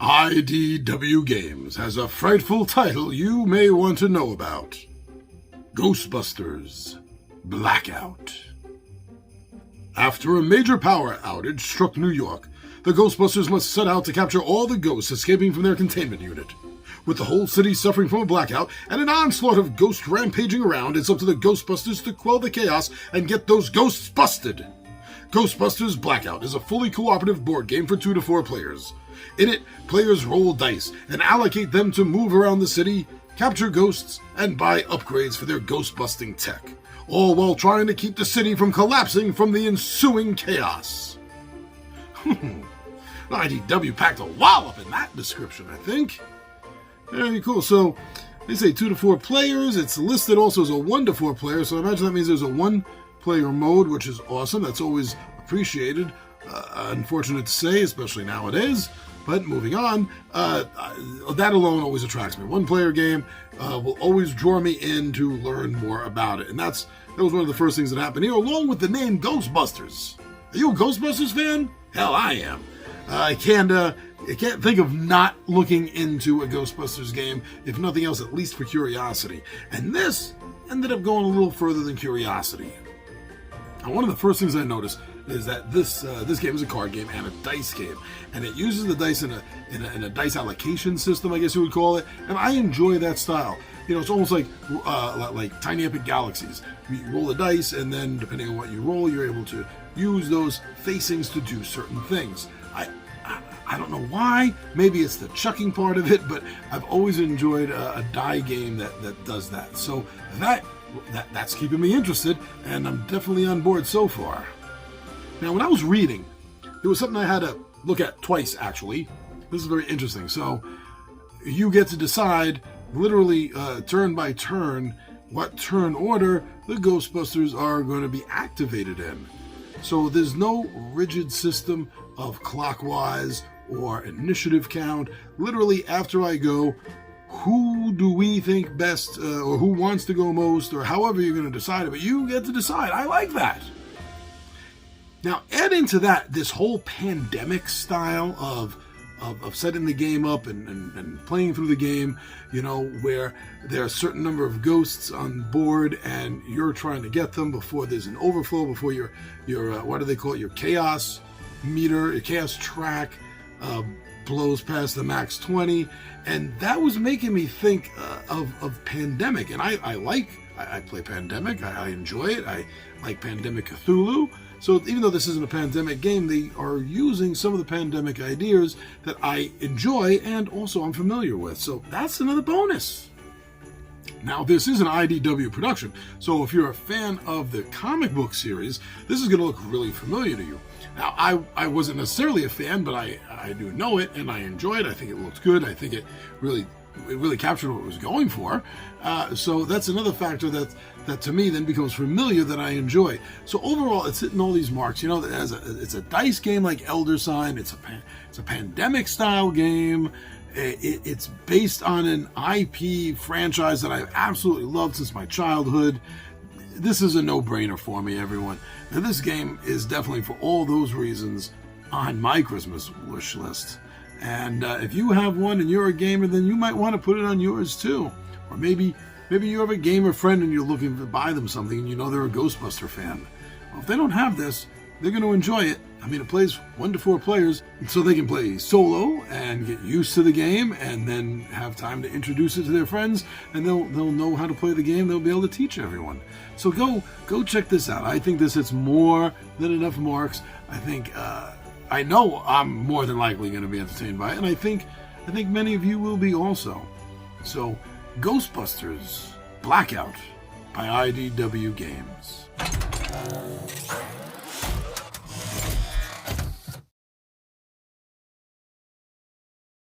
IDW Games has a frightful title you may want to know about. Ghostbusters Blackout. After a major power outage struck New York, the Ghostbusters must set out to capture all the ghosts escaping from their containment unit. With the whole city suffering from a blackout and an onslaught of ghosts rampaging around, it's up to the Ghostbusters to quell the chaos and get those ghosts busted. Ghostbusters Blackout is a fully cooperative board game for 2 to 4 players. In it, players roll dice and allocate them to move around the city, capture ghosts, and buy upgrades for their ghost-busting tech, all while trying to keep the city from collapsing from the ensuing chaos. IDW packed a wallop in that description, I think. Very cool. So, they say 2 to 4 players. It's listed also as a 1 to 4 player, so I imagine that means there's a 1-player mode, which is awesome. That's always appreciated. Unfortunate to say, especially nowadays. But moving on, that alone always attracts me. 1-player game will always draw me in to learn more about it. And that was one of the first things that happened here, along with the name Ghostbusters. Are you a Ghostbusters fan? Hell, I am. I can't think of not looking into a Ghostbusters game, if nothing else, at least for curiosity. And this ended up going a little further than curiosity. Now, one of the first things I noticed is that this game is a card game and a dice game, and it uses the dice in a dice allocation system, I guess you would call it. And I enjoy that style. You know, it's almost like Tiny Epic Galaxies. You roll the dice, and then depending on what you roll, you're able to use those facings to do certain things. I don't know why. Maybe it's the chucking part of it, but I've always enjoyed a die game that does that. So that's keeping me interested, and I'm definitely on board so far. Now, when I was reading, there was something I had to look at twice, actually. This is very interesting. So, you get to decide, literally turn by turn, what turn order the Ghostbusters are going to be activated in. So, there's no rigid system of clockwise or initiative count. Literally, after I go, who do we think best, or who wants to go most, or however you're going to decide it, but you get to decide. I like that. Now, add into that this whole pandemic style of setting the game up and playing through the game, you know, where there are a certain number of ghosts on board and you're trying to get them before there's an overflow, before your what do they call it, your chaos meter, your chaos track blows past the max 20. And that was making me think of Pandemic. And I play Pandemic. I enjoy it. I like Pandemic Cthulhu. So even though this isn't a Pandemic game, they are using some of the Pandemic ideas that I enjoy and also I'm familiar with. So that's another bonus. Now, this is an IDW production, so if you're a fan of the comic book series, this is going to look really familiar to you. Now, I wasn't necessarily a fan, but I do know it, and I enjoy it. I think it looks good. I think it really captured what it was going for. So that's another factor that to me then becomes familiar, that I enjoy. So overall, it's hitting all these marks. You know, it's a dice game like Elder Sign. It's a Pandemic style game. It's based on an IP franchise that I've absolutely loved since my childhood. This is a no-brainer for me, everyone. And this game is definitely, for all those reasons, on my Christmas wish list. And if you have one and you're a gamer, then you might want to put it on yours too. Or maybe you have a gamer friend and you're looking to buy them something and you know they're a Ghostbuster fan. Well, if they don't have this, they're going to enjoy it. I mean, it plays 1 to 4 players, so they can play solo and get used to the game and then have time to introduce it to their friends, and they'll know how to play the game. They'll be able to teach everyone. So go check this out. I think this hits more than enough marks. I think I know I'm more than likely going to be entertained by it, and I think many of you will be also. So, Ghostbusters Blackout by IDW Games.